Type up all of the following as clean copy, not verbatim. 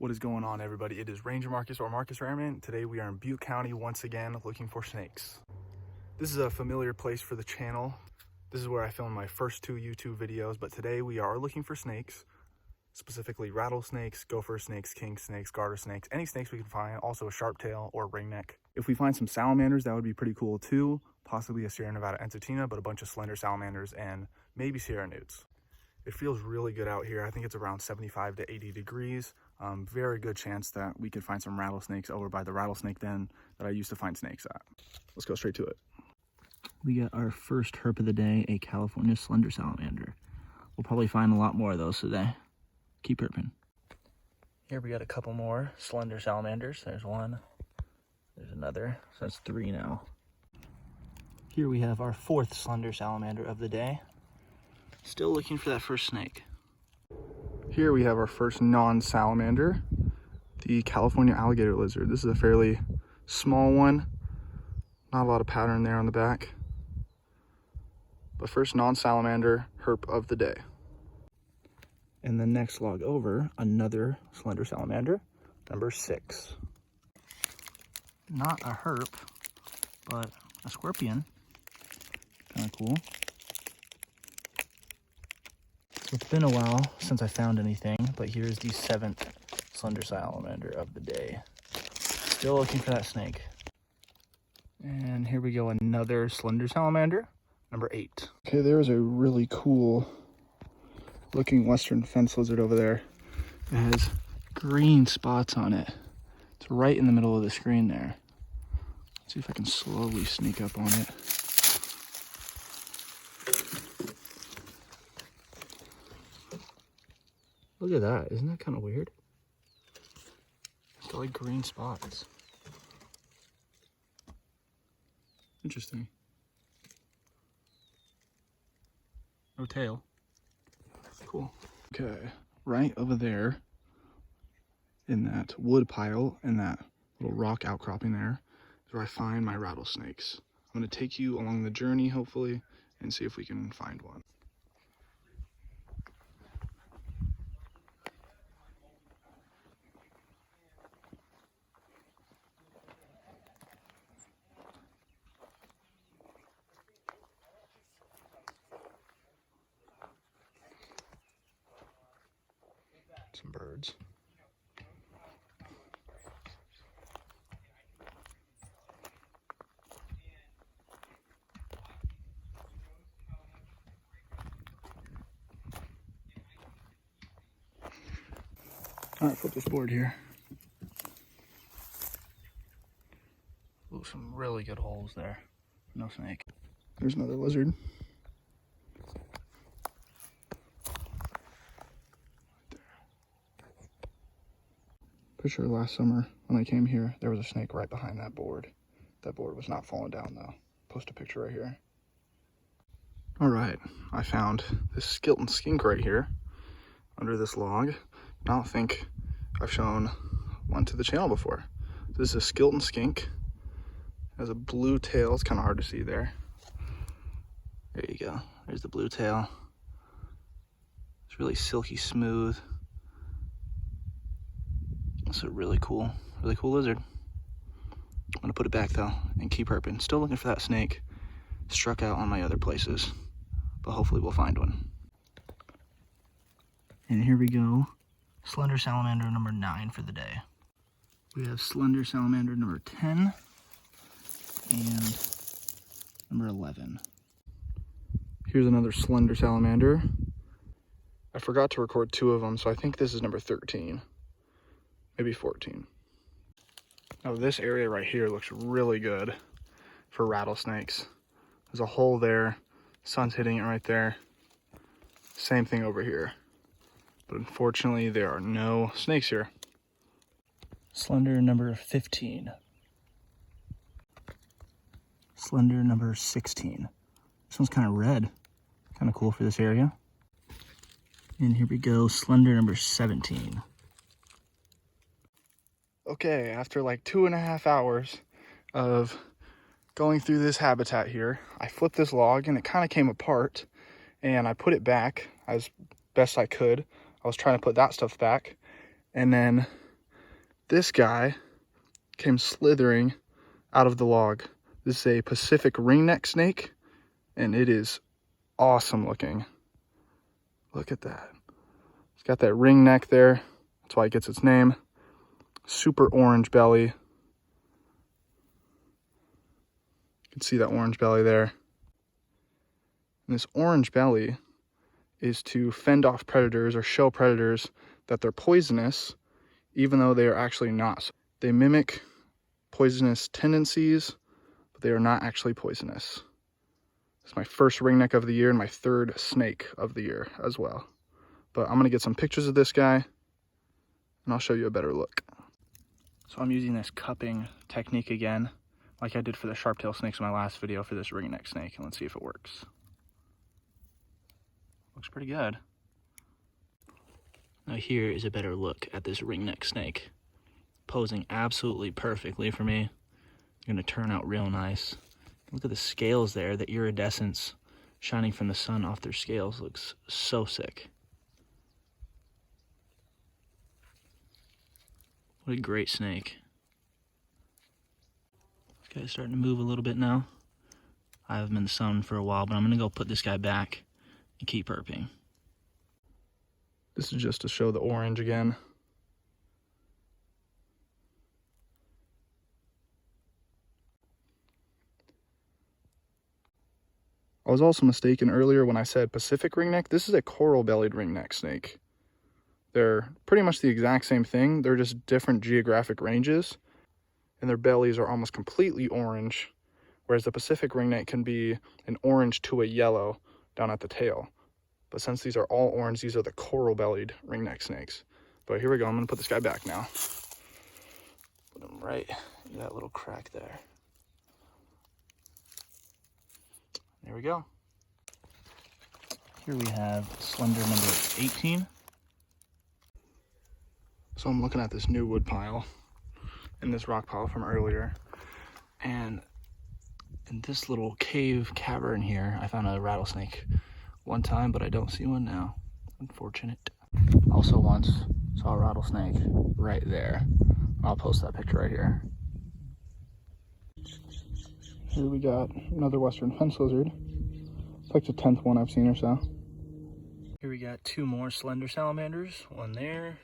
What is going on, everybody? It is Ranger Marcus or Marcus Rareman. Today we are in Butte County once again looking for snakes. This is a familiar place for the channel. This is where I filmed my first 2 YouTube videos, but today we are looking for snakes, specifically rattlesnakes, gopher snakes, king snakes, garter snakes, any snakes we can find, also a sharptail or ringneck. If we find some salamanders, that would be pretty cool too, possibly a Sierra Nevada entetina, but a bunch of slender salamanders and maybe Sierra newts. It feels really good out here. I think it's around 75 to 80 degrees. Very good chance that we could find some rattlesnakes over by the rattlesnake den that I used to find snakes at. Let's go straight to it. We got our first herp of the day, a California slender salamander. We'll probably find a lot more of those today. Keep herping. Here we got a couple more slender salamanders. There's one, there's another, so that's 3 now. Here we have our 4th slender salamander of the day. Still looking for that first snake. Here we have our first non-salamander, the California alligator lizard. This is a fairly small one. Not a lot of pattern there on the back. But first non-salamander herp of the day. And the next log over, another slender salamander, number 6. Not a herp, but a scorpion. Kind of cool. It's been a while since I found anything, but here's the 7th slender salamander of the day. Still looking for that snake. And here we go, another slender salamander, number 8. Okay, there's a really cool looking western fence lizard over there. It has green spots on it. It's right in the middle of the screen there. Let's see if I can slowly sneak up on it. Look at that, isn't that kind of weird? It's got like green spots. Interesting. No tail. Cool. Okay, right over there in that wood pile and that little rock outcropping there is where I find my rattlesnakes. I'm going to take you along the journey, hopefully, and see if we can find one. Some birds. All right, flip this board here. Ooh, some really good holes there. No snake. There's another lizard. Pretty sure last summer when I came here, there was a snake right behind that board. That board was not falling down though. Post a picture right here. All right, I found this Skillton Skink right here under this log. I don't think I've shown one to the channel before. This is a Skillton Skink. It has a blue tail. It's kind of hard to see there. There you go. There's the blue tail. It's really silky smooth. It's a really cool lizard. I'm gonna put it back though and keep herping. Still looking for that snake. Struck out on my other places, but hopefully we'll find one. And here we go. Slender salamander number 9 for the day. We have slender salamander number 10 and number 11. Here's another slender salamander. I forgot to record 2 of them, so I think this is number 13. Maybe 14. Now this area right here looks really good for rattlesnakes. There's a hole there, sun's hitting it right there. Same thing over here. But unfortunately there are no snakes here. Slender number 15. Slender number 16. This one's kind of red. Kind of cool for this area. And here we go, slender number 17. Okay, after like 2.5 hours of going through this habitat here, I flipped this log and it kind of came apart, and I put it back as best I could. I was trying to put that stuff back, and then this guy came slithering out of the log. This is a Pacific ringneck snake, and it is awesome looking. Look at that. It's got that ring neck there. That's why it gets its name. Super orange belly. You can see that orange belly there. And this orange belly is to fend off predators or show predators that they're poisonous, even though they are actually not. They mimic poisonous tendencies, but they are not actually poisonous. It's my first ringneck of the year and my third snake of the year as well. But I'm gonna get some pictures of this guy and I'll show you a better look. So I'm using this cupping technique again, like I did for the sharp-tailed snakes in my last video for this ringneck snake, and let's see if it works. Looks pretty good. Now here is a better look at this ringneck snake. Posing absolutely perfectly for me. Gonna turn out real nice. Look at the scales there, the iridescence shining from the sun off their scales looks so sick. What a great snake. This guy's starting to move a little bit now. I haven't been in the sun for a while, but I'm gonna go put this guy back and keep herping. This is just to show the orange again. I was also mistaken earlier when I said Pacific ringneck. This is a coral-bellied ringneck snake. They're pretty much the exact same thing. They're just different geographic ranges, and their bellies are almost completely orange, whereas the Pacific ringneck can be an orange to a yellow down at the tail. But since these are all orange, these are the coral-bellied ringneck snakes. But here we go. I'm going to put this guy back now. Put him right in that little crack there. There we go. Here we have Slender number 18. So I'm looking at this new wood pile and this rock pile from earlier. And in this little cave cavern here, I found a rattlesnake one time, but I don't see one now. Unfortunate. Also once saw a rattlesnake right there. I'll post that picture right here. Here we got another western fence lizard. It's like the 10th one I've seen or so. Here we got two more slender salamanders. One there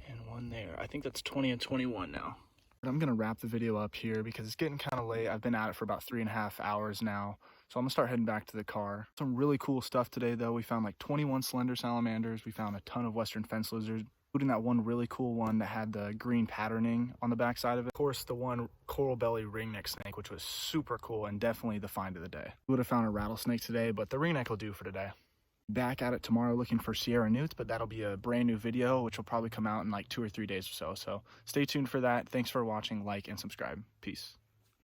and one there. I think that's 20 and 21 now. I'm gonna wrap the video up here because it's getting kind of late. I've been at it for about 3.5 hours now. So I'm gonna start heading back to the car. Some really cool stuff today though. We found like 21 slender salamanders. We found a ton of western fence lizards, including that one really cool one that had the green patterning on the backside of it. Of course, the one coral belly ringneck snake, which was super cool and definitely the find of the day. We would have found a rattlesnake today, but the ringneck will do for today. Back at it tomorrow looking for Sierra newts, but that'll be a brand new video, which will probably come out in like 2 or 3 days or so. So stay tuned for that. Thanks for watching, like, and subscribe. Peace.